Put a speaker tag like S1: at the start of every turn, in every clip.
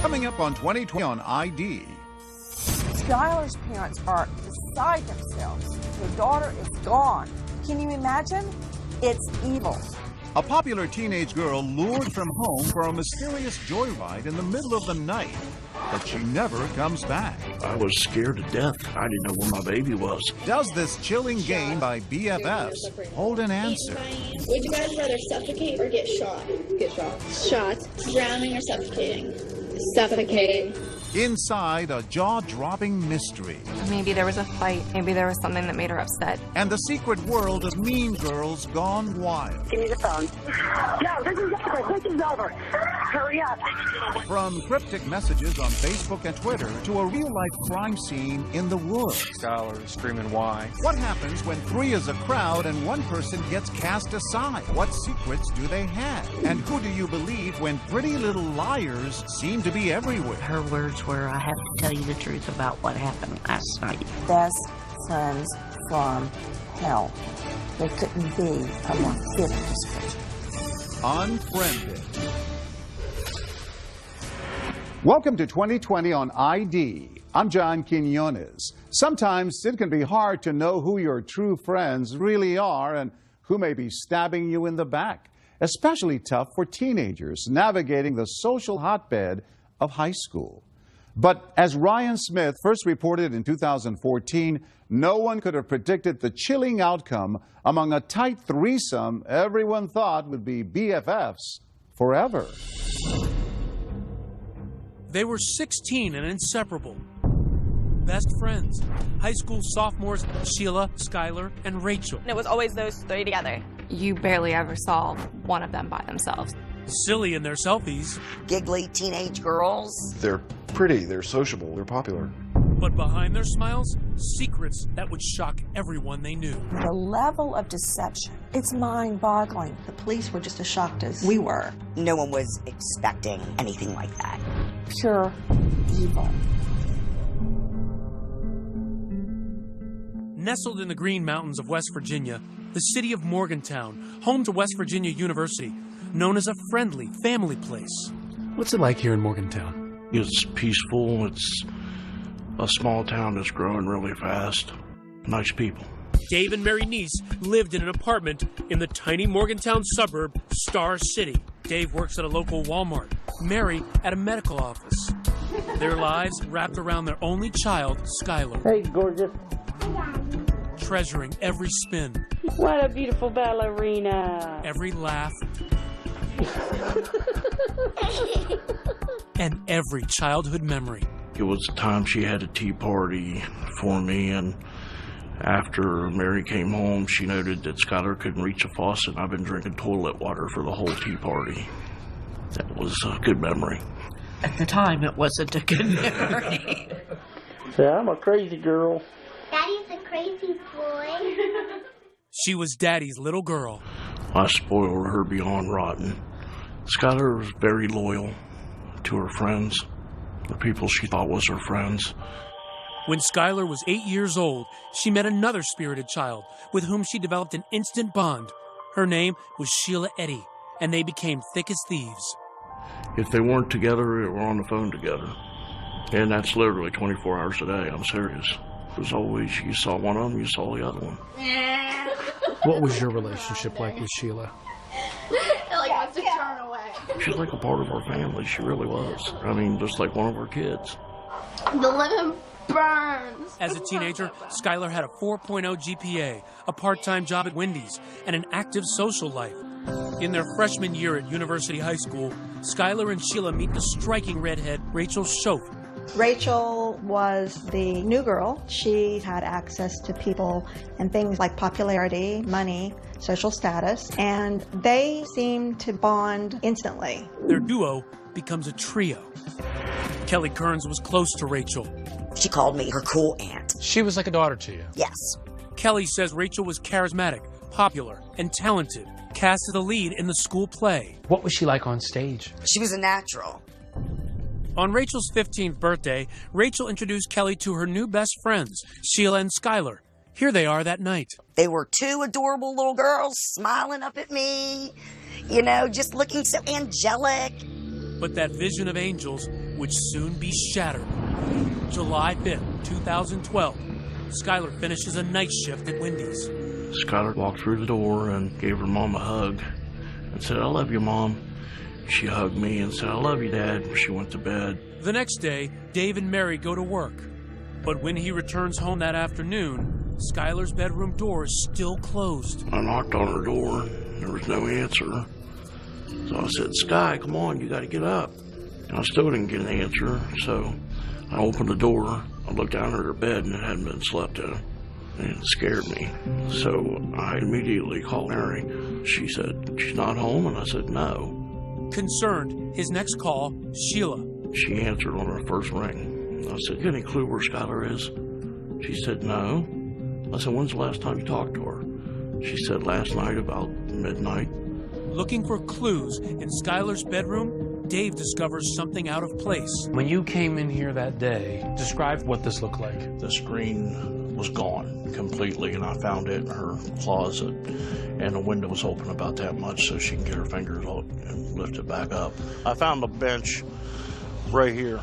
S1: Coming up on 2020 on ID.
S2: Skylar's parents are beside themselves. Their daughter is gone. Can you imagine? It's evil.
S1: A popular teenage girl lured from home for a mysterious joyride in the middle of the night, but she never comes back.
S3: I was scared to death. I didn't know where my baby was.
S1: Does this chilling game by BFFs hold an answer?
S4: Would you guys rather suffocate or get shot? Get shot. Shot. Drowning or suffocating? Suffocating.
S1: Inside a jaw-dropping mystery.
S5: Maybe there was a fight. Maybe there was something that made her upset.
S1: And the secret world of mean girls gone wild.
S6: Give me the phone. No, this is over. This is over. Hurry up.
S1: From cryptic messages on Facebook and Twitter to a real-life crime scene in the woods.
S7: Skylar is screaming why.
S1: What happens when three is a crowd and one person gets cast aside? What secrets do they have? And who do you believe when pretty little liars seem to be everywhere?
S8: Her words were, I have to tell you the truth about what happened last night.
S2: Best friends from hell. There couldn't be a more fitting description.
S1: Unfriended. Welcome to 2020 on ID. I'm John Quinones. Sometimes it can be hard to know who your true friends really are and who may be stabbing you in the back. Especially tough for teenagers navigating the social hotbed of high school. But as Ryan Smith first reported in 2014, no one could have predicted the chilling outcome among a tight threesome everyone thought would be BFFs forever.
S9: They were 16 and inseparable. Best friends. High school sophomores Sheila, Skylar, and Rachel.
S5: It was always those three together. You barely ever saw one of them by themselves.
S9: Silly in their selfies.
S8: Giggly teenage girls.
S7: They're pretty, they're sociable, they're popular.
S9: But behind their smiles, secrets that would shock everyone they knew.
S2: The level of deception, it's mind-boggling.
S10: The police were just as shocked as we were.
S8: No one was expecting anything like that.
S2: Pure evil.
S9: Nestled in the Green Mountains of West Virginia, the city of Morgantown, home to West Virginia University, known as a friendly family place.
S11: What's it like here in Morgantown?
S3: It's peaceful. It's a small town that's growing really fast. Nice people.
S9: Dave and Mary Neese lived in an apartment in the tiny Morgantown suburb, Star City. Dave works at a local Walmart, Mary at a medical office. Their lives wrapped around their only child, Skylar.
S6: Hey, gorgeous.
S9: Treasuring every spin.
S6: What a beautiful ballerina.
S9: Every laugh. And every childhood memory.
S3: It was the time she had a tea party for me, and after Mary came home, she noted that Skylar couldn't reach a faucet. I've been drinking toilet water for the whole tea party. That was a good memory.
S8: At the time, it wasn't a good memory.
S6: Yeah, I'm a crazy girl.
S4: Daddy's a crazy boy.
S9: She was Daddy's little girl.
S3: I spoiled her beyond rotten. Skylar was very loyal to her friends, the people she thought was her friends.
S9: When Skylar was 8 years old, she met another spirited child with whom she developed an instant bond. Her name was Sheila Eddy, and they became thick as thieves.
S3: If they weren't together, they were on the phone together. And that's literally 24 hours a day. I'm serious. It was always, you saw one of them, you saw the other one.
S11: What was your relationship like with Sheila?
S4: Ellie wants to turn away.
S3: She's like a part of our family. She really was. I mean, just like one of our kids.
S4: The lemon burns.
S9: As a teenager, Skylar had a 4.0 GPA, a part-time job at Wendy's, and an active social life. In their freshman year at University High School, Skylar and Sheila meet the striking redhead Rachel Schoaf.
S10: Rachel was the new girl. She had access to people and things like popularity, money, social status, and they seemed to bond instantly.
S9: Their duo becomes a trio. Kelly Kearns was close to Rachel.
S8: She called me her cool aunt.
S11: She was like a daughter to you.
S8: Yes.
S9: Kelly says Rachel was charismatic, popular, and talented, cast as the lead in the school play.
S11: What was she like on stage?
S8: She was a natural.
S9: On Rachel's 15th birthday, Rachel introduced Kelly to her new best friends, Sheila and Skylar. Here they are that night.
S8: They were two adorable little girls smiling up at me, you know, just looking so angelic.
S9: But that vision of angels would soon be shattered. July 5th, 2012, Skylar finishes a night shift at Wendy's.
S3: Skylar walked through the door and gave her mom a hug and said, "I love you, Mom." She hugged me and said, "I love you, Dad." She went to bed.
S9: The next day, Dave and Mary go to work. But when he returns home that afternoon, Skylar's bedroom door is still closed.
S3: I knocked on her door. There was no answer. So I said, "Sky, come on, you got to get up." And I still didn't get an answer. So I opened the door. I looked down at her bed and it hadn't been slept in. And it scared me. So I immediately called Mary. She said, "She's not home?" And I said, "No."
S9: Concerned, his next call, Sheila.
S3: She answered on her first ring. I said, "You got any clue where Skylar is?" She said, "No." I said, "When's the last time you talked to her?" She said, "Last night about midnight."
S9: Looking for clues in Skylar's bedroom, Dave discovers something out of place.
S11: When you came in here that day, describe what this looked like.
S3: The screen was gone completely, and I found it in her closet, and the window was open about that much so she can get her fingers out and lift it back up. I found a bench right here.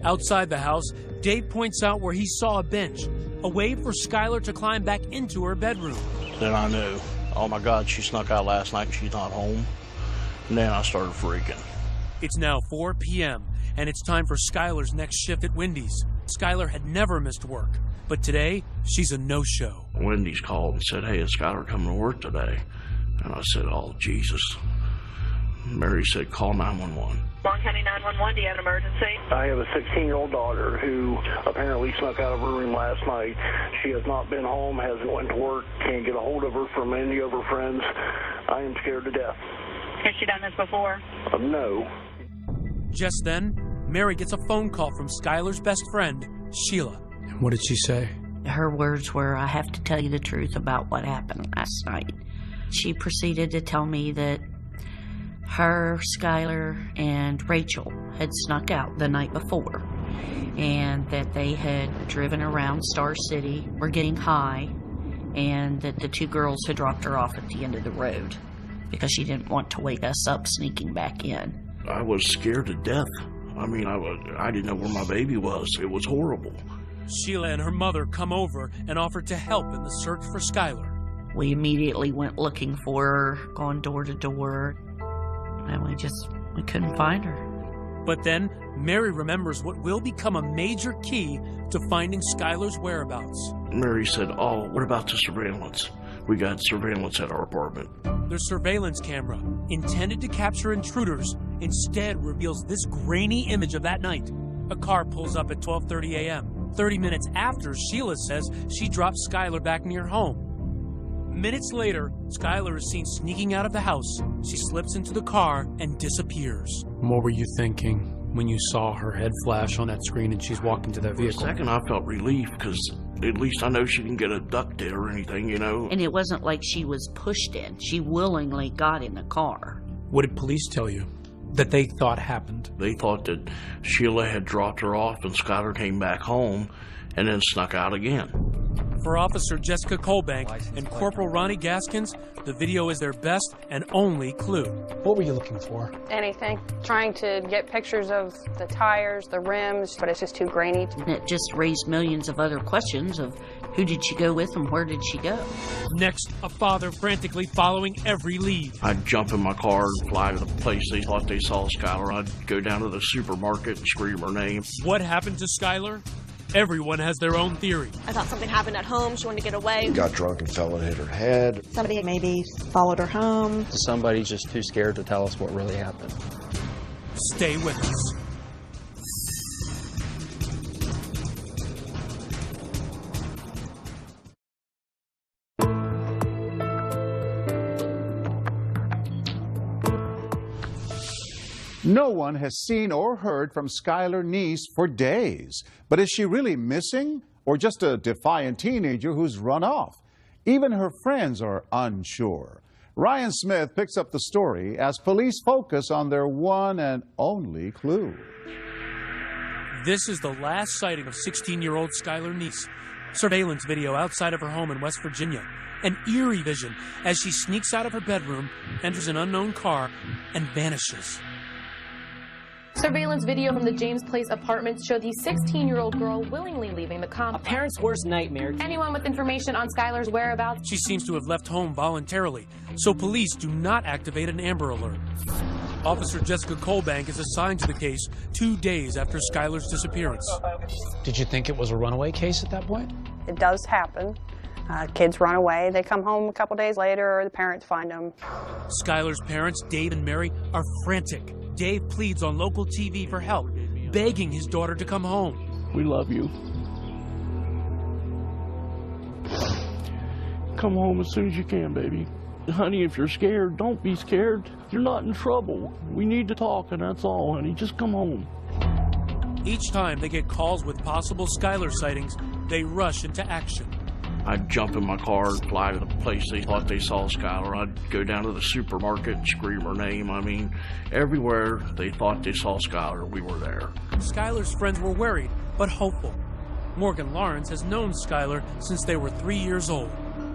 S9: Outside the house, Dave points out where he saw a bench, a way for Skylar to climb back into her bedroom.
S3: Then I knew, oh my God, she snuck out last night and she's not home. And then I started freaking.
S9: It's now 4 p.m., and it's time for Skylar's next shift at Wendy's. Skylar had never missed work, but today, she's a no-show.
S3: Wendy's called and said, "Hey, is Skylar coming to work today?" And I said, "Oh, Jesus." Mary said, "Call 911.
S6: Long County 911, do you have an emergency?
S12: I have a 16-year-old daughter who apparently snuck out of her room last night. She has not been home, hasn't went to work, can't get a hold of her from any of her friends. I am scared to death.
S6: Has she done this before?
S12: No.
S9: Just then, Mary gets a phone call from Skylar's best friend, Sheila.
S11: And what did she say?
S8: Her words were, "I have to tell you the truth about what happened last night." She proceeded to tell me that her, Skylar, and Rachel had snuck out the night before, and that they had driven around Star City, were getting high, and that the two girls had dropped her off at the end of the road because she didn't want to wake us up sneaking back in.
S3: I was scared to death. I mean, I didn't know where my baby was. It was horrible.
S9: Sheila and her mother come over and offer to help in the search for Skylar.
S8: We immediately went looking for her, gone door to door, and we couldn't find her.
S9: But then, Mary remembers what will become a major key to finding Skylar's whereabouts.
S3: Mary said, "Oh, what about the surveillance? We got surveillance at our apartment."
S9: The surveillance camera, intended to capture intruders, instead reveals this grainy image of that night. A car pulls up at 12:30 a.m., 30 minutes after Sheila says she dropped Skylar back near home. Minutes later, Skylar is seen sneaking out of the house. She slips into the car and disappears.
S11: What were you thinking when you saw her head flash on that screen and she's walked into that vehicle?
S3: For a second, I felt relief because at least I know she didn't get abducted or anything, you know.
S8: And it wasn't like she was pushed in. She willingly got in the car.
S11: What did police tell you that they thought happened?
S3: They thought that Sheila had dropped her off and Skylar came back home and then snuck out again.
S9: For Officer Jessica Colbank and Corporal Ronnie Gaskins, the video is their best and only clue.
S11: What were you looking for?
S13: Anything. Trying to get pictures of the tires, the rims, but it's just too grainy.
S8: And it just raised millions of other questions of who did she go with and where did she go?
S9: Next, a father frantically following every lead.
S3: I'd jump in my car and fly to the place they thought they saw Skylar. I'd go down to the supermarket and scream her name.
S9: What happened to Skylar? Everyone has their own theory.
S14: I thought something happened at home. She wanted to get away.
S7: Got drunk and fell and hit her head.
S10: Somebody maybe followed her home.
S15: Somebody's just too scared to tell us what really happened.
S9: Stay with us.
S1: No one has seen or heard from Skylar Neese for days. But is she really missing or just a defiant teenager who's run off? Even her friends are unsure. Ryan Smith picks up the story as police focus on their one and only clue.
S9: This is the last sighting of 16-year-old Skylar Neese. Surveillance video outside of her home in West Virginia. An eerie vision as she sneaks out of her bedroom, enters an unknown car, and vanishes.
S16: Surveillance video from the James Place apartments showed the 16-year-old girl willingly leaving the complex.
S17: A parent's worst nightmare.
S16: Anyone with information on Skylar's whereabouts?
S9: She seems to have left home voluntarily, so police do not activate an Amber Alert. Officer Jessica Colbank is assigned to the case 2 days after Skylar's disappearance.
S11: Did you think it was a runaway case at that point?
S13: It does happen. Kids run away, they come home a couple days later, or the parents find them.
S9: Skylar's parents, Dave and Mary, are frantic. Dave pleads on local TV for help, begging his daughter to come home.
S3: We love you. Come home as soon as you can, baby. Honey, if you're scared, don't be scared. You're not in trouble. We need to talk, and that's all, honey. Just come home.
S9: Each time they get calls with possible Skylar sightings, they rush into action.
S3: I'd jump in my car and fly to the place they thought they saw Skylar. I'd go down to the supermarket and scream her name. I mean, everywhere they thought they saw Skylar, we were there.
S9: Skylar's friends were worried, but hopeful. Morgan Lawrence has known Skylar since they were 3 years old.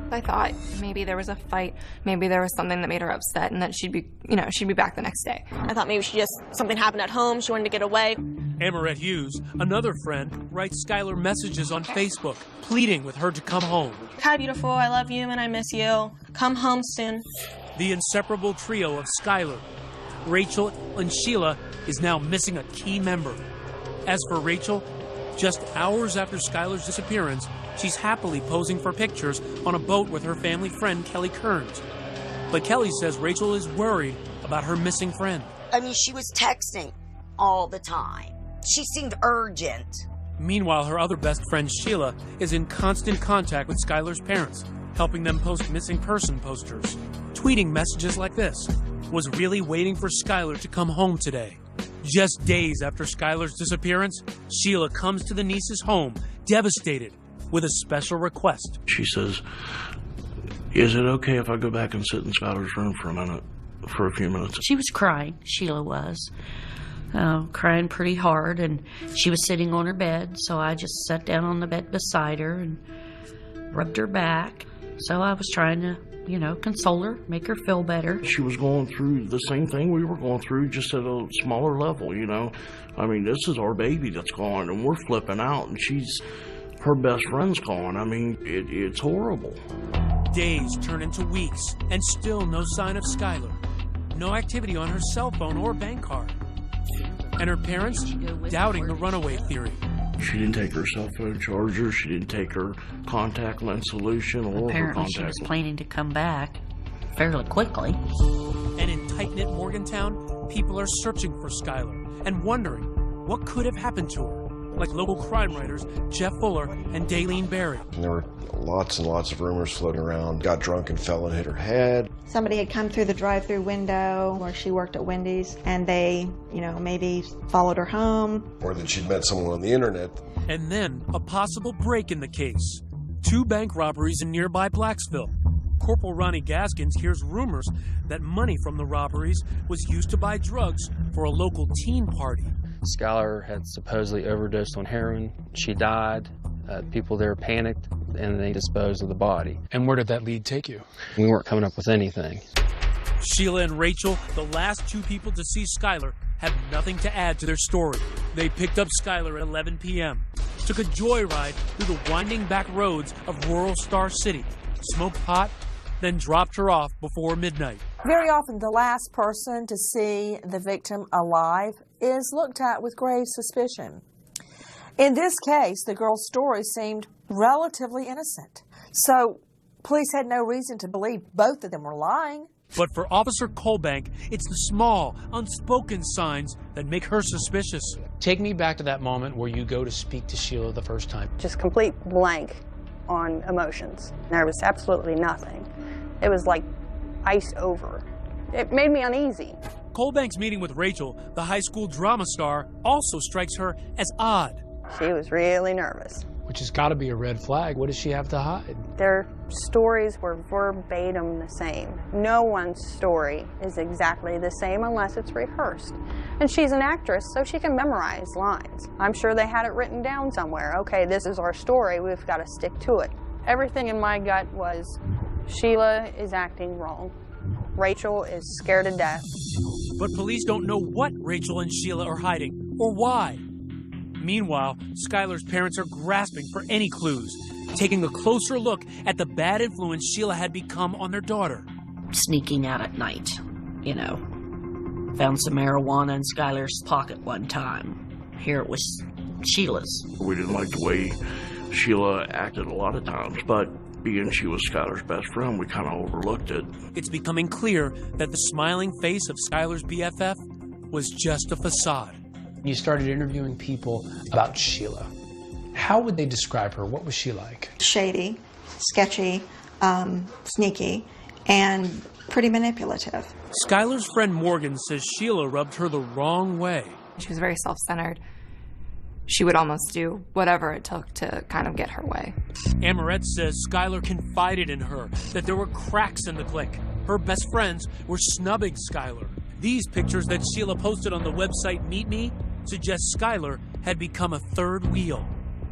S5: I thought maybe there was a fight, maybe there was something that made her upset, and that she'd be back the next day.
S14: I thought maybe something happened at home. She wanted to get away.
S9: Amarette Hughes, another friend, writes Skylar messages on Facebook, pleading with her to come home.
S14: Hi, beautiful. I love you and I miss you. Come home soon.
S9: The inseparable trio of Skylar, Rachel, and Sheila is now missing a key member. As for Rachel, just hours after Skylar's disappearance, she's happily posing for pictures on a boat with her family friend, Kelly Kearns. But Kelly says Rachel is worried about her missing friend.
S18: I mean, she was texting all the time. She seemed urgent.
S9: Meanwhile, her other best friend, Sheila, is in constant contact with Skylar's parents, helping them post missing person posters, tweeting messages like this: was really waiting for Skylar to come home today. Just days after Skylar's disappearance, Sheila comes to the niece's home, devastated, with a special request.
S3: She says, is it okay if I go back and sit in Skylar's room for a few minutes?
S8: She was crying, Sheila was. Crying pretty hard, and she was sitting on her bed, so I just sat down on the bed beside her and rubbed her back. So I was trying to, console her, make her feel better.
S3: She was going through the same thing we were going through, just at a smaller level, I mean, this is our baby that's gone, and we're flipping out, and her best friend's gone. I mean, it's horrible.
S9: Days turn into weeks, and still no sign of Skylar. No activity on her cell phone or bank card. And her parents doubting the runaway theory.
S3: She didn't take her cell phone charger. She didn't take her contact lens solution or
S8: apparently
S3: her contact
S8: she was planning to come back fairly quickly.
S9: And in tight-knit Morgantown, people are searching for Skylar and wondering what could have happened to her, like local crime writers Jeff Fuller and Daylene Berry.
S7: And there were lots and lots of rumors floating around. Got drunk and fell and hit her head.
S10: Somebody had come through the drive-through window where she worked at Wendy's, and they, maybe followed her home.
S7: Or that she'd met someone on the internet.
S9: And then a possible break in the case. 2 bank robberies in nearby Blacksville. Corporal Ronnie Gaskins hears rumors that money from the robberies was used to buy drugs for a local teen party.
S15: Skylar had supposedly overdosed on heroin. She died. People there panicked, and they disposed of the body.
S11: And where did that lead take you?
S15: We weren't coming up with anything.
S9: Sheila and Rachel, the last 2 people to see Skylar, have nothing to add to their story. They picked up Skylar at 11 p.m., took a joyride through the winding back roads of rural Star City, smoked pot, then dropped her off before midnight.
S2: Very often, the last person to see the victim alive is looked at with grave suspicion. In this case, the girl's story seemed relatively innocent. So, police had no reason to believe both of them were lying.
S9: But for Officer Colbank, it's the small, unspoken signs that make her suspicious.
S11: Take me back to that moment where you go to speak to Sheila the first time.
S13: Just complete blank on emotions. There was absolutely nothing. It was like iced over. It made me uneasy.
S9: Colbank's meeting with Rachel, the high school drama star, also strikes her as odd.
S13: She was really nervous.
S11: Which has got to be a red flag. What does she have to hide?
S13: Their stories were verbatim the same. No one's story is exactly the same unless it's rehearsed. And she's an actress, so she can memorize lines. I'm sure they had it written down somewhere. Okay, this is our story. We've got to stick to it. Everything in my gut was, Sheila is acting wrong. Rachel is scared to death.
S9: But police don't know what Rachel and Sheila are hiding or why. Meanwhile, Skylar's parents are grasping for any clues, taking a closer look at the bad influence Sheila had become on their daughter.
S8: Sneaking out at night, you know. Found some marijuana in Skylar's pocket one time. Here it was Sheila's.
S3: We didn't like the way Sheila acted a lot of times, but being she was Skylar's best friend, we kind of overlooked it.
S9: It's becoming clear that the smiling face of Skylar's BFF was just a facade.
S11: You started interviewing people about Sheila. How would they describe her? What was she like?
S10: Shady, sketchy, sneaky, and pretty manipulative.
S9: Skylar's friend Morgan says Sheila rubbed her the wrong way.
S5: She was very self-centered. She would almost do whatever it took to kind of get her way.
S9: Amoret says Skylar confided in her that there were cracks in the clique. Her best friends were snubbing Skylar. These pictures that Sheila posted on the website Meet Me suggest Skylar had become a third wheel.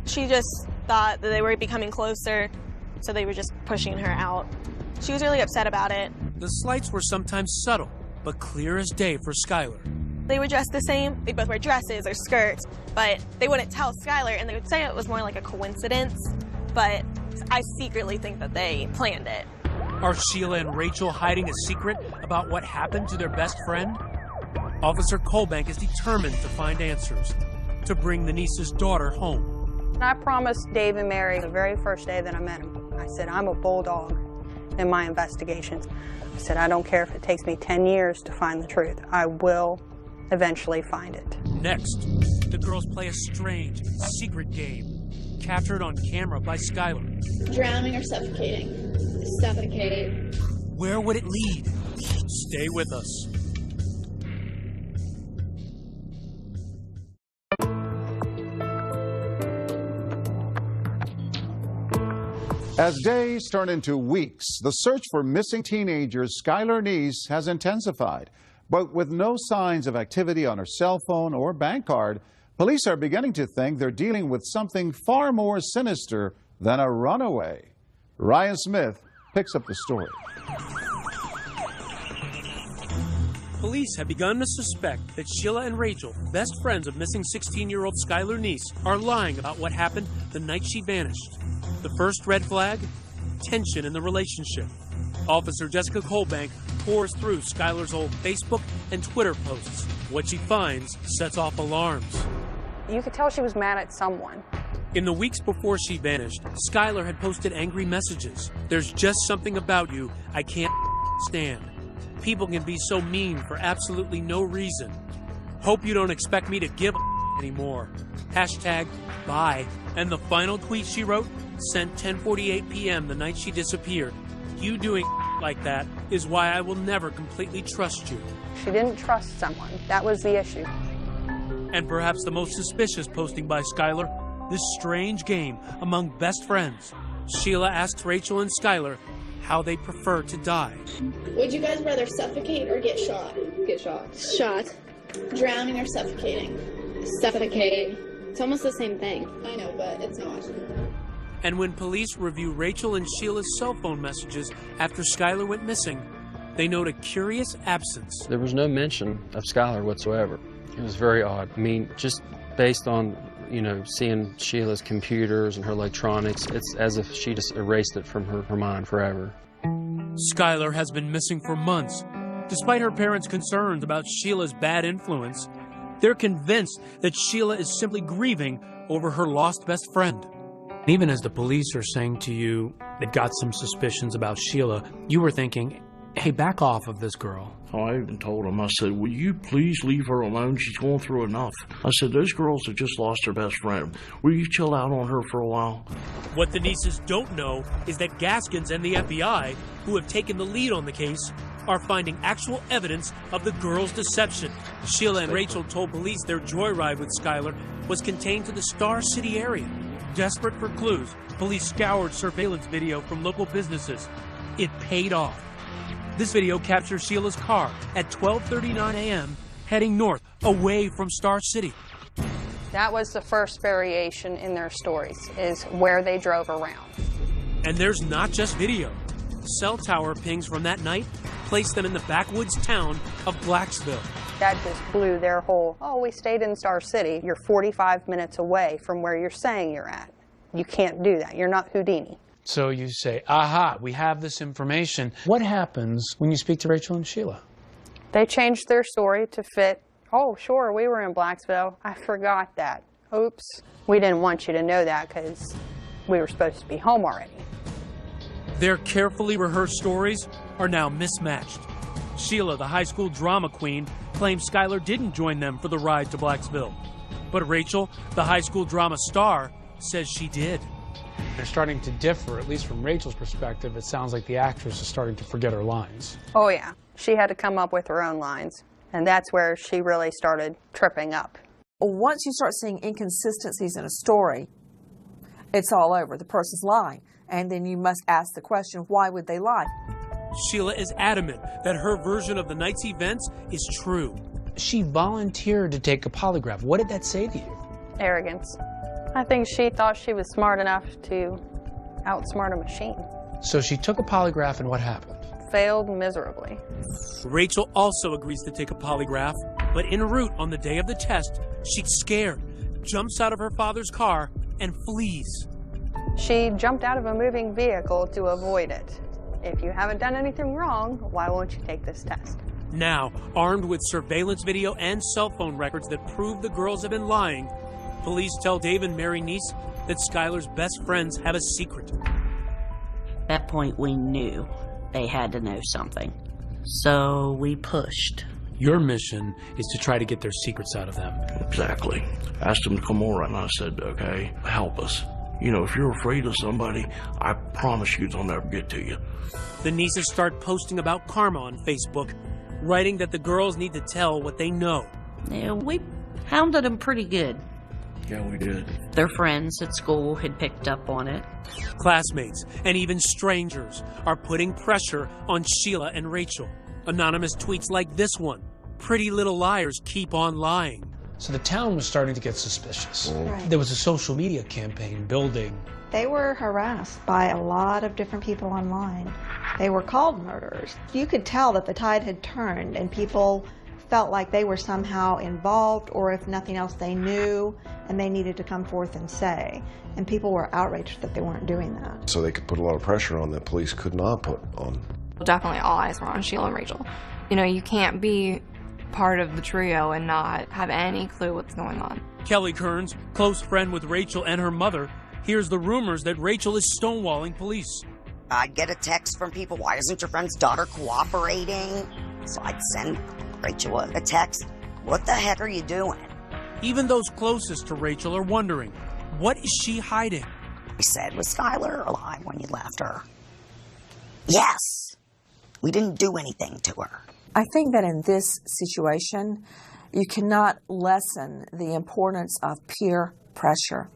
S14: She just thought that they were becoming closer, so they were just pushing her out. She was really upset about it.
S9: The slights were sometimes subtle, but clear as day for Skylar.
S14: They were dressed the same. They both wear dresses or skirts, but they wouldn't tell Skylar, and they would say it was more like a coincidence, but I secretly think that they planned it.
S9: Are Sheila and Rachel hiding a secret about what happened to their best friend? Officer Colbank is determined to find answers, to bring the niece's daughter home.
S13: And I promised Dave and Mary the very first day that I met him, I said, I'm a bulldog in my investigations. I said, I don't care if it takes me 10 years to find the truth. I will eventually find it.
S9: Next, the girls play a strange, secret game, captured on camera by Skylar.
S4: Drowning or suffocating? Suffocating.
S9: Where would it lead? Stay with us.
S1: As days turn into weeks, the search for missing teenagers Skylar Neese has intensified. But with no signs of activity on her cell phone or bank card, police are beginning to think they're dealing with something far more sinister than a runaway. Ryan Smith picks up the story.
S9: Police have begun to suspect that Sheila and Rachel, best friends of missing 16-year-old Skylar Neese, are lying about what happened the night she vanished. The first red flag? Tension in the relationship. Officer Jessica Colbank pours through Skylar's old Facebook and Twitter posts. What she finds sets off alarms.
S13: You could tell she was mad at someone.
S9: In the weeks before she vanished, Skylar had posted angry messages. There's just something about you I can't stand. People can be so mean for absolutely no reason. Hope you don't expect me to give anymore. Hashtag bye. And the final tweet she wrote, sent 10:48 p.m. the night she disappeared. You doing like that is why I will never completely trust you.
S13: She didn't trust someone. That was the issue.
S9: And perhaps the most suspicious posting by Skylar, this strange game among best friends. Sheila asks Rachel and Skylar how they prefer to die.
S4: Would you guys rather suffocate or get shot?
S16: Get shot.
S4: Shot. Drowning or suffocating?
S16: Suffocating. It's almost the same thing.
S4: I know, but it's not.
S9: And when police review Rachel and Sheila's cell phone messages after Skylar went missing, they note a curious absence.
S15: There was no mention of Skylar whatsoever. It was very odd. I mean, just based on, seeing Sheila's computers and her electronics, it's as if she just erased it from her mind forever.
S9: Skylar has been missing for months. Despite her parents' concerns about Sheila's bad influence, they're convinced that Sheila is simply grieving over her lost best friend.
S11: Even as the police are saying to you they've got some suspicions about Sheila, you were thinking, hey, back off of this girl.
S3: Oh, I even told him, I said, will you please leave her alone? She's going through enough. I said, those girls have just lost their best friend. Will you chill out on her for a while?
S9: What the nieces don't know is that Gaskins and the FBI, who have taken the lead on the case, are finding actual evidence of the girls' deception. Sheila and Rachel told police their joyride with Skylar was contained to the Star City area. Desperate for clues, police scoured surveillance video from local businesses. It paid off. This video captures Sheila's car at 12:39 a.m. heading north, away from Star City.
S13: That was the first variation in their stories, is where they drove around.
S9: And there's not just video. Cell tower pings from that night placed them in the backwoods town of Blacksville.
S13: That just blew their whole, oh, we stayed in Star City. You're 45 minutes away from where you're saying you're at. You can't do that. You're not Houdini.
S11: So you say, aha, we have this information. What happens when you speak to Rachel and Sheila?
S13: They changed their story to fit, oh, sure, we were in Blacksville. I forgot that. Oops. We didn't want you to know that because we were supposed to be home already.
S9: Their carefully rehearsed stories are now mismatched. Sheila, the high school drama queen, claims Skylar didn't join them for the ride to Blacksville. But Rachel, the high school drama star, says she did.
S11: They're starting to differ, at least from Rachel's perspective. It sounds like the actress is starting to forget her lines.
S13: Oh, yeah. She had to come up with her own lines. And that's where she really started tripping up.
S2: Once you start seeing inconsistencies in a story, it's all over. The person's lying. And then you must ask the question, why would they lie?
S9: Sheila is adamant that her version of the night's events is true.
S11: She volunteered to take a polygraph. What did that say to you?
S13: Arrogance. I think she thought she was smart enough to outsmart a machine.
S11: So she took a polygraph, and what happened?
S13: Failed miserably.
S9: Rachel also agrees to take a polygraph, but en route on the day of the test, she's scared, jumps out of her father's car, and flees.
S13: She jumped out of a moving vehicle to avoid it. If you haven't done anything wrong, why won't you take this test?
S9: Now, armed with surveillance video and cell phone records that prove the girls have been lying, police tell Dave and Mary Neese that Skylar's best friends have a secret.
S8: At that point, we knew they had to know something. So we pushed.
S11: Your mission is to try to get their secrets out of them.
S3: Exactly. I asked them to come over, and I said, okay, help us. You know, if you're afraid of somebody, I promise you they'll never get to you.
S9: The Neeses start posting about karma on Facebook, writing that the girls need to tell what they know.
S8: Yeah, we hounded them pretty good.
S3: Yeah, we did.
S8: Their friends at school had picked up on it.
S9: Classmates and even strangers are putting pressure on Sheila and Rachel. Anonymous tweets like this one, "Pretty little liars keep on lying."
S11: So the town was starting to get suspicious.
S10: Right.
S11: There was a social media campaign building.
S10: They were harassed by a lot of different people online. They were called murderers. You could tell that the tide had turned and people felt like they were somehow involved, or if nothing else, they knew and they needed to come forth and say. And people were outraged that they weren't doing that.
S7: So they could put a lot of pressure on that police could not put on.
S5: Definitely all eyes were on Sheila and Rachel. You know, you can't be part of the trio and not have any clue what's going on.
S9: Kelly Kearns, close friend with Rachel and her mother, hears the rumors that Rachel is stonewalling police.
S18: I'd get a text from people, why isn't your friend's daughter cooperating? So I'd send Rachel a text, what the heck are you doing?
S9: Even those closest to Rachel are wondering, what is she hiding?
S18: I said, was Skylar alive when you left her? Yes. We didn't do anything to her.
S2: I think that in this situation, you cannot lessen the importance of peer pressure.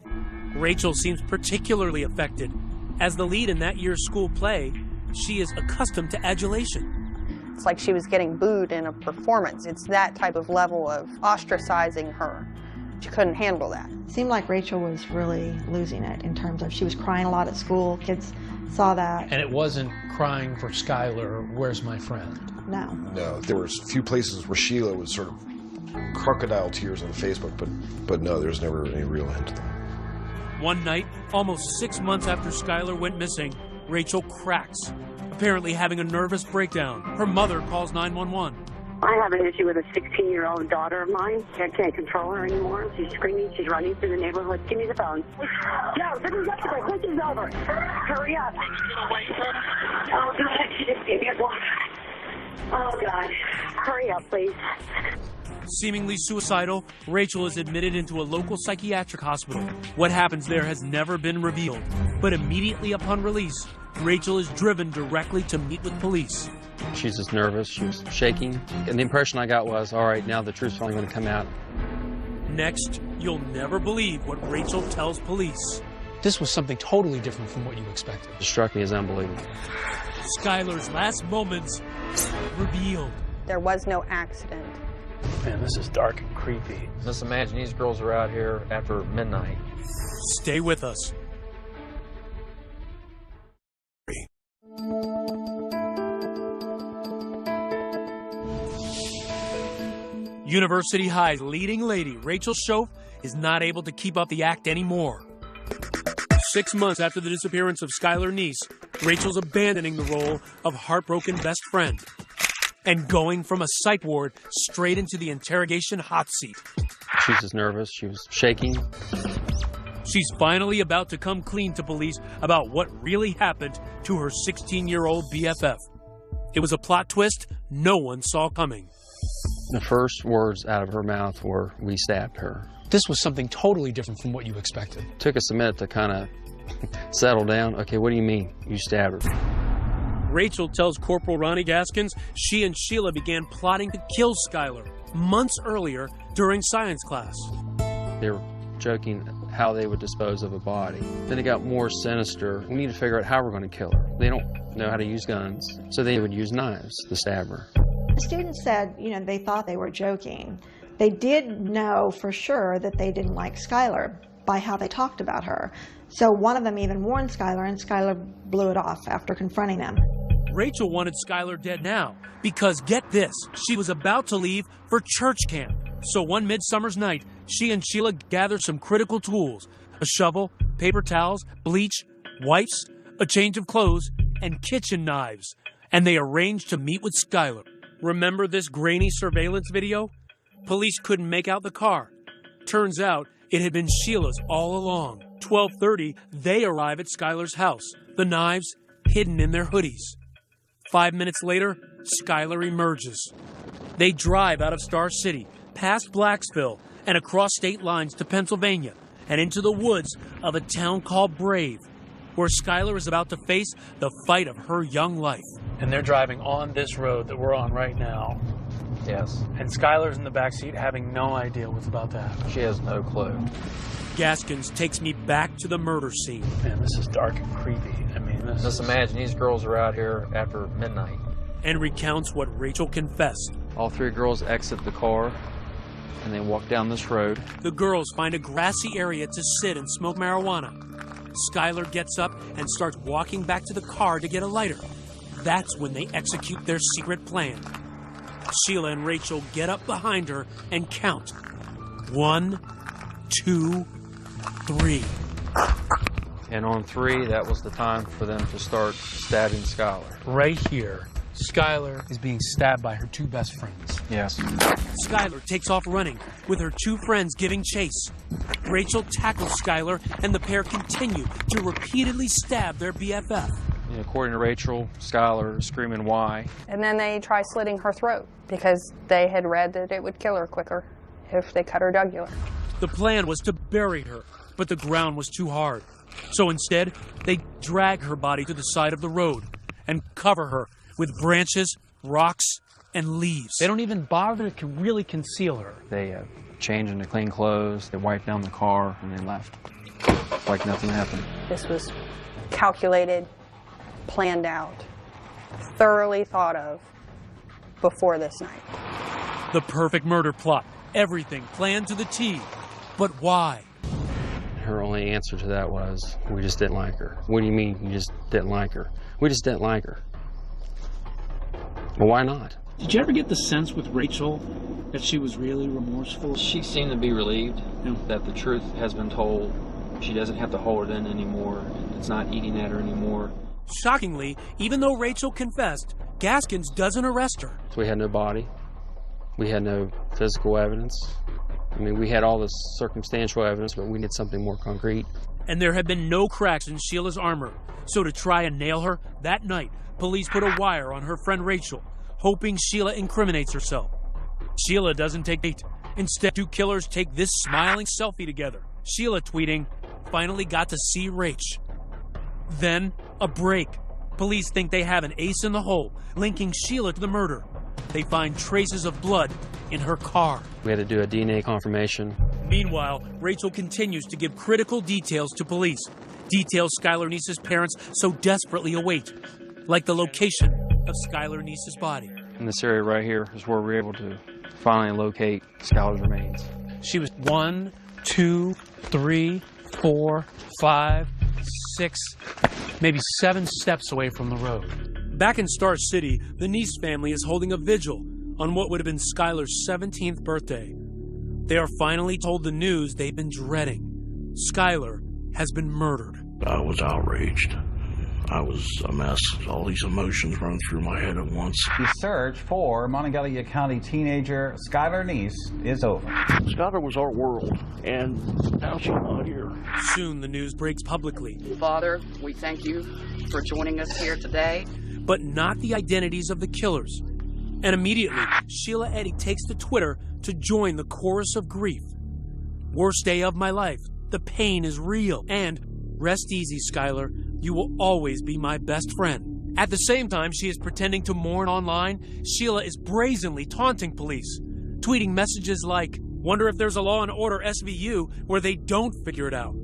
S9: Rachel seems particularly affected. As the lead in that year's school play, she is accustomed to adulation.
S13: It's like she was getting booed in a performance. It's that type of level of ostracizing her. She couldn't handle that.
S10: It seemed like Rachel was really losing it in terms of she was crying a lot at school. Kids saw that.
S11: And it wasn't crying for Skylar, where's my friend?
S10: No.
S7: No, there was a few places where Sheila was sort of crocodile tears on Facebook, but no, there's never any real hint of that.
S9: One night, almost 6 months after Skylar went missing, Rachel cracks, apparently having a nervous breakdown. Her mother calls 911.
S6: I have an issue with a 16-year-old daughter of mine. I can't control her anymore. She's screaming. She's running through the neighborhood. Give me the phone. Yo, this is over. This is over. Hurry up. Oh, God. She just gave me a block. Oh, God. Hurry up, please.
S9: Seemingly suicidal, Rachel is admitted into a local psychiatric hospital. What happens there has never been revealed. But immediately upon release, Rachel is driven directly to meet with police.
S15: She's just nervous, she was shaking. And the impression I got was, all right, now the truth's finally going to come out.
S9: Next, you'll never believe what Rachel tells police.
S11: This was something totally different from what you expected.
S15: It struck me as unbelievable.
S9: Skylar's last moments revealed.
S13: There was no accident.
S11: Man, this is dark and creepy.
S17: Just imagine these girls are out here after midnight.
S9: Stay with us. University High's leading lady, Rachel Schoaf, is not able to keep up the act anymore. 6 months after the disappearance of Skylar Neese, Rachel's abandoning the role of heartbroken best friend and going from a psych ward straight into the interrogation hot seat.
S15: She was just nervous. She was shaking.
S9: She's finally about to come clean to police about what really happened to her 16-year-old BFF. It was a plot twist no one saw coming.
S15: The first words out of her mouth were, "We stabbed her."
S11: This was something totally different from what you expected.
S15: Took us a minute to kind of settle down. Okay, what do you mean you stabbed her?
S9: Rachel tells Corporal Ronnie Gaskins she and Sheila began plotting to kill Skylar months earlier during science class.
S15: They were joking how they would dispose of a body. Then it got more sinister. We need to figure out how we're going to kill her. They don't know how to use guns, so they would use knives to stab her.
S10: The students said, they thought they were joking. They did know for sure that they didn't like Skylar by how they talked about her. So one of them even warned Skylar, and Skylar blew it off after confronting them.
S9: Rachel wanted Skylar dead now because, get this, she was about to leave for church camp. So one midsummer's night, she and Sheila gathered some critical tools: a shovel, paper towels, bleach, wipes, a change of clothes, and kitchen knives. And they arranged to meet with Skylar. Remember this grainy surveillance video? Police couldn't make out the car. Turns out it had been Sheila's all along. 12:30, they arrive at Skylar's house, the knives hidden in their hoodies. 5 minutes later, Skylar emerges. They drive out of Star City, past Blacksville, and across state lines to Pennsylvania, and into the woods of a town called Brave, where Skylar is about to face the fight of her young life.
S11: And they're driving on this road that we're on right now.
S17: Yes.
S11: And Skylar's in the backseat having no idea what's about to happen.
S17: She has no clue.
S9: Gaskins takes me back to the murder scene.
S11: Man, this is dark and creepy. I mean,
S17: Just imagine these girls are out here after midnight.
S9: And recounts what Rachel confessed.
S15: All three girls exit the car, and they walk down this road.
S9: The girls find a grassy area to sit and smoke marijuana. Skylar gets up and starts walking back to the car to get a lighter. That's when they execute their secret plan. Sheila and Rachel get up behind her and count. 1, 2, 3.
S15: And on 3, that was the time for them to start stabbing Skylar.
S11: Right here, Skylar is being stabbed by her two best friends.
S15: Yes.
S9: Skylar takes off running, with her two friends giving chase. Rachel tackles Skylar, and the pair continue to repeatedly stab their BFF.
S15: And according to Rachel, Skylar is screaming, "Why?"
S13: And then they try slitting her throat because they had read that it would kill her quicker if they cut her jugular.
S9: The plan was to bury her, but the ground was too hard. So instead, they drag her body to the side of the road and cover her with branches, rocks, and leaves.
S11: They don't even bother to really conceal her.
S15: They changed into clean clothes, they wiped down the car, and they left. Like nothing happened.
S13: This was calculated, planned out, thoroughly thought of before this night.
S9: The perfect murder plot. Everything planned to the T. But why?
S15: Her only answer to that was, "We just didn't like her." "What do you mean you just didn't like her?" "We just didn't like her." Well, why not?
S11: Did you ever get the sense with Rachel that she was really remorseful?
S17: She seemed to be relieved that the truth has been told. She doesn't have to hold it in anymore. It's not eating at her anymore.
S9: Shockingly, even though Rachel confessed, Gaskins doesn't arrest her.
S15: So we had no body. We had no physical evidence. I mean, we had all this circumstantial evidence, but we needed something more concrete.
S9: And there had been no cracks in Sheila's armor. So to try and nail her, that night, police put a wire on her friend Rachel, hoping Sheila incriminates herself. Sheila doesn't take bait. Instead, two killers take this smiling selfie together. Sheila tweeting, "Finally got to see Rach." Then, a break. Police think they have an ace in the hole, linking Sheila to the murder. They find traces of blood in her car.
S15: We had to do a DNA confirmation.
S9: Meanwhile, Rachel continues to give critical details to police. Details Skylar Neese's parents so desperately await, like the location of Skylar Neese's body.
S15: In this area right here is where we were able to finally locate Skylar's remains.
S11: She was 1, 2, 3, 4, 5, 6, maybe 7 steps away from the road.
S9: Back in Star City, the Neese family is holding a vigil, on what would have been Skylar's 17th birthday. They are finally told the news they've been dreading. Skylar has been murdered.
S3: I was outraged. I was a mess. All these emotions run through my head at once.
S19: The search for Monongalia County teenager Skylar Neese is over.
S3: Skylar was our world, and now she's not here.
S9: Soon the news breaks publicly.
S20: Father, we thank you for joining us here today.
S9: But not the identities of the killers. And immediately, Sheila Eddy takes to Twitter to join the chorus of grief. Worst day of my life. The pain is real. And rest easy, Skylar. You will always be my best friend. At the same time she is pretending to mourn online, Sheila is brazenly taunting police, tweeting messages like, "Wonder if there's a Law and Order SVU where they don't figure it out."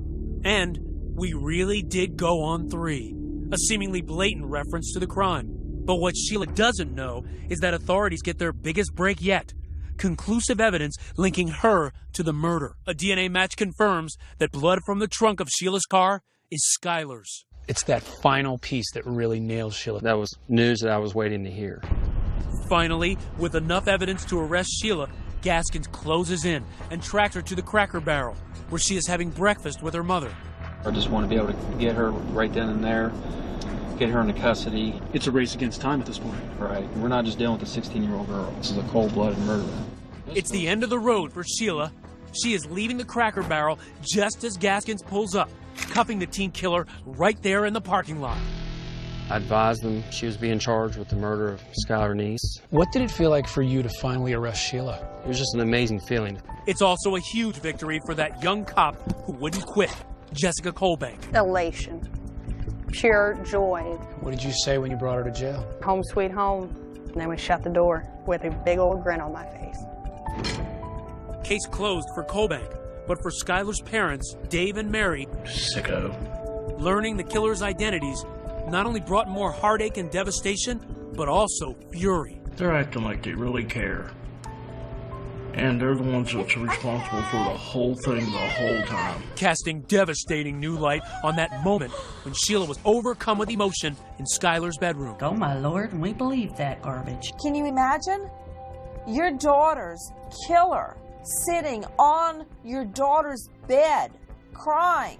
S9: And "We really did go on 3," a seemingly blatant reference to the crime. But what Sheila doesn't know is that authorities get their biggest break yet. Conclusive evidence linking her to the murder. A DNA match confirms that blood from the trunk of Sheila's car is Skylar's.
S11: It's that final piece that really nails Sheila.
S15: That was news that I was waiting to hear.
S9: Finally, with enough evidence to arrest Sheila, Gaskins closes in and tracks her to the Cracker Barrel, where she is having breakfast with her mother.
S17: I just want to be able to get her right then and there, get her into custody.
S9: It's a race against time at this point.
S17: Right. We're not just dealing with a 16-year-old girl. This is a cold-blooded murder.
S9: It's the end of the road for Sheila. She is leaving the Cracker Barrel just as Gaskins pulls up, cuffing the teen killer right there in the parking lot.
S15: I advised them she was being charged with the murder of Skylar Neese.
S11: What did it feel like for you to finally arrest Sheila?
S15: It was just an amazing feeling.
S9: It's also a huge victory for that young cop who wouldn't quit, Jessica Colbank.
S13: Elation. Pure joy.
S11: What did you say when you brought her to jail?
S13: Home sweet home. And then we shut the door with a big old grin on my face.
S9: Case closed for Colbank, but for Skylar's parents, Dave and Mary,
S3: Sicko.
S9: Learning the killer's identities not only brought more heartache and devastation, but also fury.
S3: They're acting like they really care. And they're the ones that's responsible for the whole thing the whole time.
S9: Casting devastating new light on that moment when Sheila was overcome with emotion in Skylar's bedroom.
S8: Oh, my Lord, and we believe that garbage.
S2: Can you imagine? Your daughter's killer sitting on your daughter's bed, crying,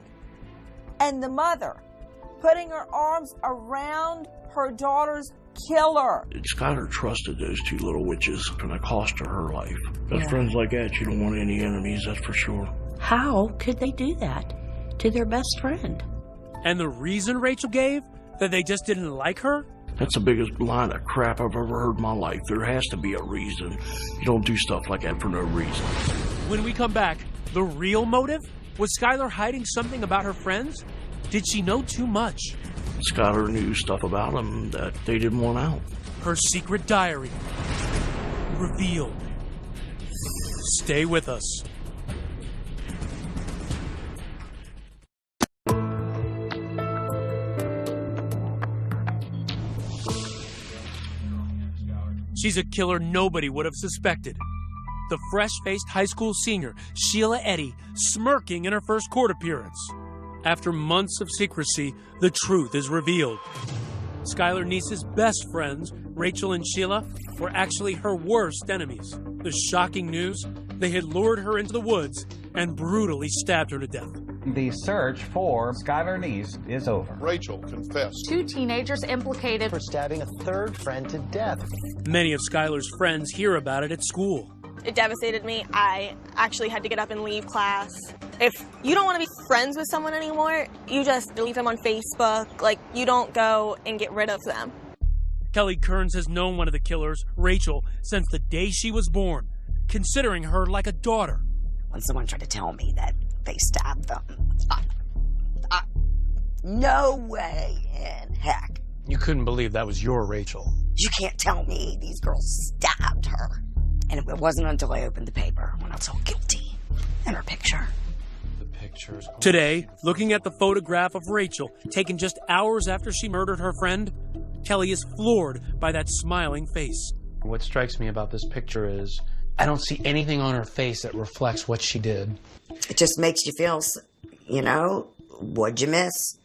S2: and the mother putting her arms around her daughter's killer.
S3: Skylar trusted those two little witches, and it cost her her life. Best friends like that, you don't want any enemies, that's for sure.
S8: How could they do that to their best friend?
S9: And the reason Rachel gave? That they just didn't like her?
S3: That's the biggest line of crap I've ever heard in my life. There has to be a reason. You don't do stuff like that for no reason.
S9: When we come back, the real motive? Was Skylar hiding something about her friends? Did she know too much?
S3: Skylar knew stuff about them that they didn't want out.
S9: Her secret diary revealed. Stay with us. She's a killer nobody would have suspected. The fresh-faced high school senior, Sheila Eddy, smirking in her first court appearance. After months of secrecy, the truth is revealed. Skylar Neese's best friends, Rachel and Sheila, were actually her worst enemies. The shocking news? They had lured her into the woods and brutally stabbed her to death.
S19: The search for Skylar Neese is over.
S21: Rachel confessed.
S16: 2 teenagers implicated
S21: for stabbing a third friend to death.
S9: Many of Skylar's friends hear about it at school.
S14: It devastated me. I actually had to get up and leave class. If you don't want to be friends with someone anymore, you just delete them on Facebook. Like, you don't go and get rid of them.
S9: Kelly Kearns has known one of the killers, Rachel, since the day she was born, considering her like a daughter.
S18: When someone tried to tell me that they stabbed them, no way in heck.
S11: You couldn't believe that was your Rachel.
S18: You can't tell me these girls stabbed her. And it wasn't until I opened the paper when I saw guilty and her picture.
S9: Today, looking at the photograph of Rachel, taken just hours after she murdered her friend, Kelly is floored by that smiling face.
S11: What strikes me about this picture is I don't see anything on her face that reflects what she did.
S18: It just makes you feel, you know, what'd you miss?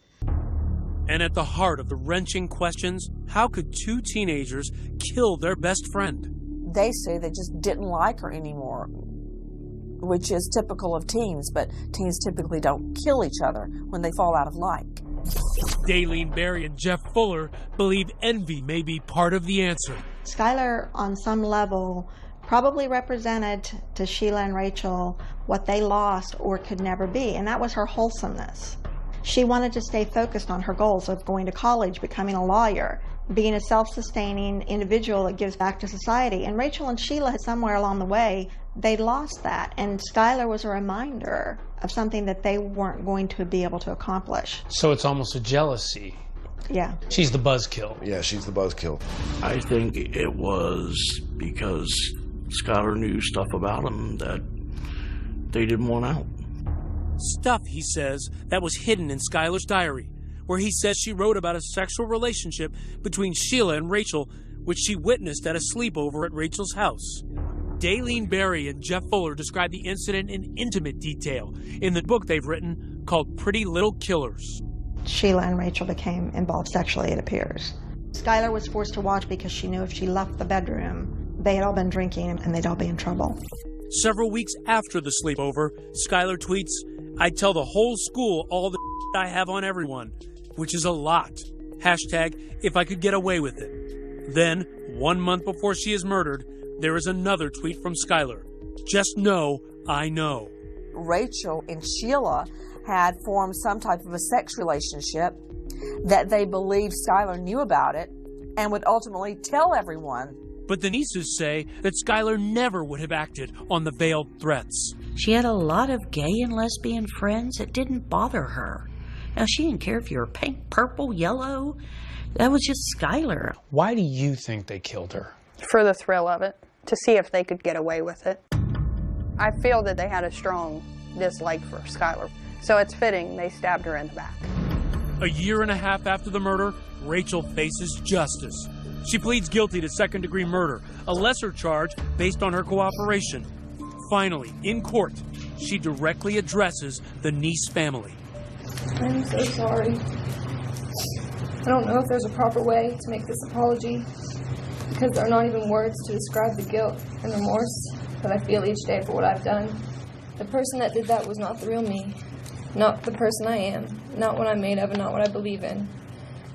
S9: And at the heart of the wrenching questions, how could 2 teenagers kill their best friend?
S2: they say they just didn't like her anymore, which is typical of teens, but teens typically don't kill each other when they fall out of like.
S9: Daylene Berry and Jeff Fuller believe envy may be part of the answer.
S10: Skylar, on some level, probably represented to Sheila and Rachel what they lost or could never be, and that was her wholesomeness. She wanted to stay focused on her goals of going to college, becoming a lawyer, being a self-sustaining individual that gives back to society. And Rachel and Sheila, somewhere along the way, they lost that. And Skylar was a reminder of something that they weren't going to be able to accomplish.
S11: So it's almost a jealousy.
S10: Yeah.
S11: She's the buzzkill.
S7: Yeah, she's the buzzkill.
S3: I think it was because Skylar knew stuff about him that they didn't want out.
S9: Stuff, he says, that was hidden in Skylar's diary, where he says she wrote about a sexual relationship between Sheila and Rachel, which she witnessed at a sleepover at Rachel's house. Daylene Berry and Jeff Fuller describe the incident in intimate detail in the book they've written called Pretty Little Killers.
S10: Sheila and Rachel became involved sexually, it appears. Skylar was forced to watch because she knew if she left the bedroom, they had all been drinking and they'd all be in trouble.
S9: Several weeks after the sleepover, Skylar tweets, "I'd tell the whole school all the I have on everyone," which is a lot. Hashtag, if I could get away with it. Then, 1 month before she is murdered, there is another tweet from Skylar. "Just know, I know."
S2: Rachel and Sheila had formed some type of a sex relationship that they believed Skylar knew about it and would ultimately tell everyone.
S9: But the nieces say that Skylar never would have acted on the veiled threats.
S8: She had a lot of gay and lesbian friends. It didn't bother her. Now, she didn't care if you were pink, purple, yellow. That was just Skylar.
S11: Why do you think they killed her?
S13: For the thrill of it, to see if they could get away with it. I feel that they had a strong dislike for Skylar, so it's fitting they stabbed her in the back.
S9: A year and a half after the murder, Rachel faces justice. She pleads guilty to second-degree murder, a lesser charge based on her cooperation. Finally, in court, she directly addresses the Neese family.
S12: I'm so sorry. I don't know if there's a proper way to make this apology, because there are not even words to describe the guilt and remorse that I feel each day for what I've done. The person that did that was not the real me, not the person I am, not what I'm made of, and not what I believe in.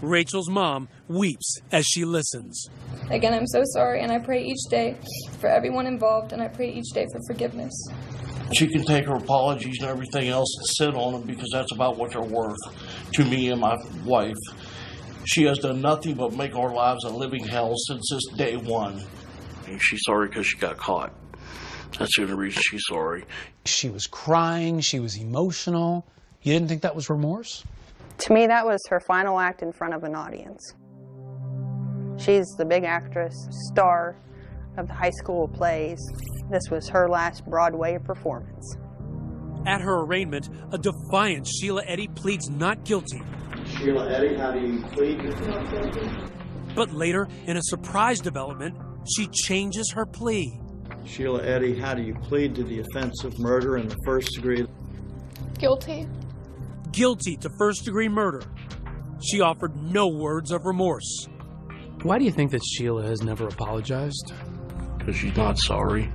S9: Rachel's mom weeps as she listens.
S12: Again, I'm so sorry, and I pray each day for everyone involved, and I pray each day for forgiveness.
S3: She can take her apologies and everything else and sit on them because that's about what they're worth to me and my wife. She has done nothing but make our lives a living hell since this day one. And she's sorry because she got caught. That's the only reason she's sorry.
S11: She was crying. She was emotional. You didn't think that was remorse?
S13: To me, that was her final act in front of an audience. She's the big actress, star of the high school plays. This was her last Broadway performance.
S9: At her arraignment, a defiant Sheila Eddy pleads not guilty.
S22: Sheila Eddy, how do you plead?
S12: Not guilty.
S9: But later, in a surprise development, she changes her plea.
S22: Sheila Eddy, how do you plead to the offense of murder in the first degree?
S12: Guilty.
S9: Guilty to first-degree murder. She offered no words of remorse.
S11: Why do you think that Sheila has never apologized?
S3: Because she's not sorry.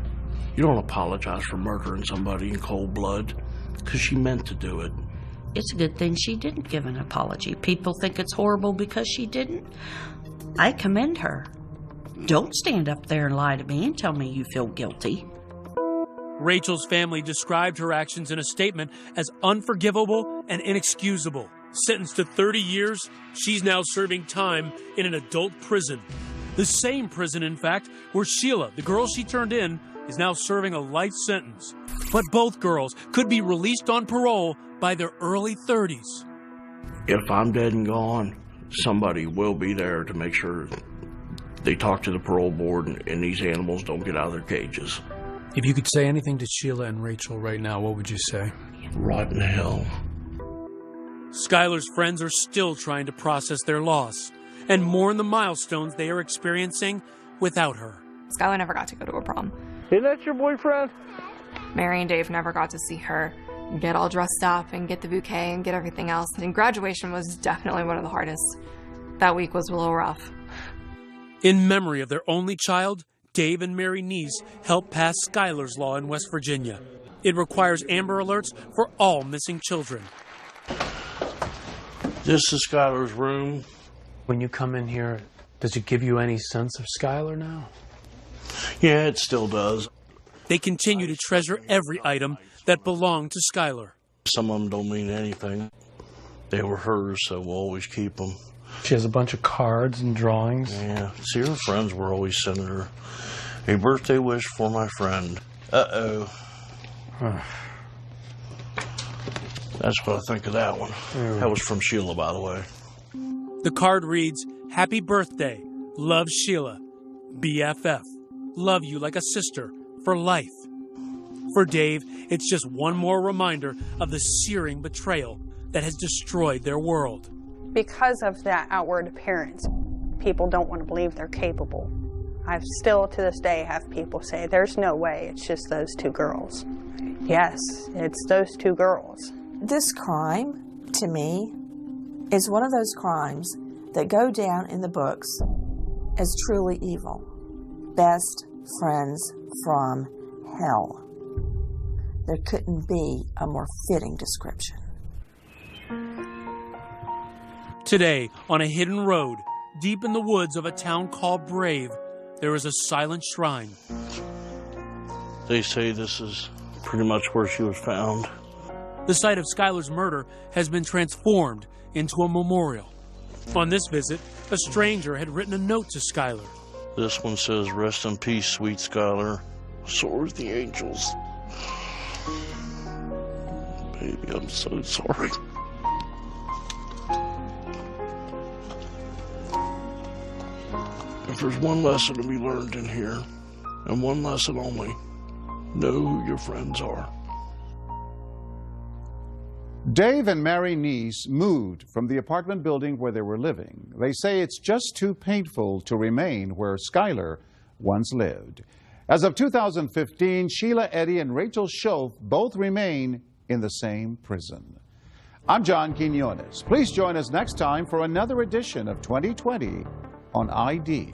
S3: You don't apologize for murdering somebody in cold blood because she meant to do it.
S8: It's a good thing she didn't give an apology. People think it's horrible because she didn't. I commend her. Don't stand up there and lie to me and tell me you feel guilty.
S9: Rachel's family described her actions in a statement as unforgivable and inexcusable. Sentenced to 30 years, she's now serving time in an adult prison. The same prison, in fact, where Sheila, the girl she turned in, is now serving a life sentence. But both girls could be released on parole by their early 30s.
S3: If I'm dead and gone, somebody will be there to make sure they talk to the parole board and these animals don't get out of their cages.
S11: If you could say anything to Sheila and Rachel right now, what would you say?
S3: Rotten hell.
S9: Skylar's friends are still trying to process their loss and mourn the milestones they are experiencing without her.
S5: Skylar never got to go to a prom.
S22: Isn't that your boyfriend?
S5: Mary and Dave never got to see her get all dressed up and get the bouquet and get everything else. And graduation was definitely one of the hardest. That week was a little rough.
S9: In memory of their only child, Dave and Mary Neese helped pass Skylar's Law in West Virginia. It requires Amber Alerts for all missing children.
S3: This is Skylar's room.
S11: When you come in here, does it give you any sense of Skylar now?
S3: Yeah, it still does.
S9: They continue to treasure every item that belonged to Skylar.
S3: Some of them don't mean anything. They were hers, so we'll always keep them.
S11: She has a bunch of cards and drawings.
S3: Yeah, see, her friends were always sending her a birthday wish for my friend. Uh-oh. That's what I think of that one. That was from Sheila, by the way.
S9: The card reads, "Happy birthday. Love, Sheila. BFF. Love you like a sister for life." For Dave, it's just one more reminder of the searing betrayal that has destroyed their world.
S13: Because of that outward appearance, people don't want to believe they're capable. I still, to this day, have people say, there's no way, it's just those two girls. Yes, it's those two girls.
S2: This crime, to me, is one of those crimes that go down in the books as truly evil. Best friends from hell. There couldn't be a more fitting description.
S9: Today, on a hidden road, deep in the woods of a town called Brave, there is a silent shrine.
S3: They say this is pretty much where she was found.
S9: The site of Skylar's murder has been transformed into a memorial. On this visit, a stranger had written a note to Skylar.
S3: This one says, "Rest in peace, sweet Skylar. Soar with the angels." Baby, I'm so sorry. If there's one lesson to be learned in here, and one lesson only, know who your friends are.
S1: Dave and Mary Neese moved from the apartment building where they were living. They say it's just too painful to remain where Skylar once lived. As of 2015, Sheila Eddy and Rachel Schultz both remain in the same prison. I'm John Quinones. Please join us next time for another edition of 2020 on ID.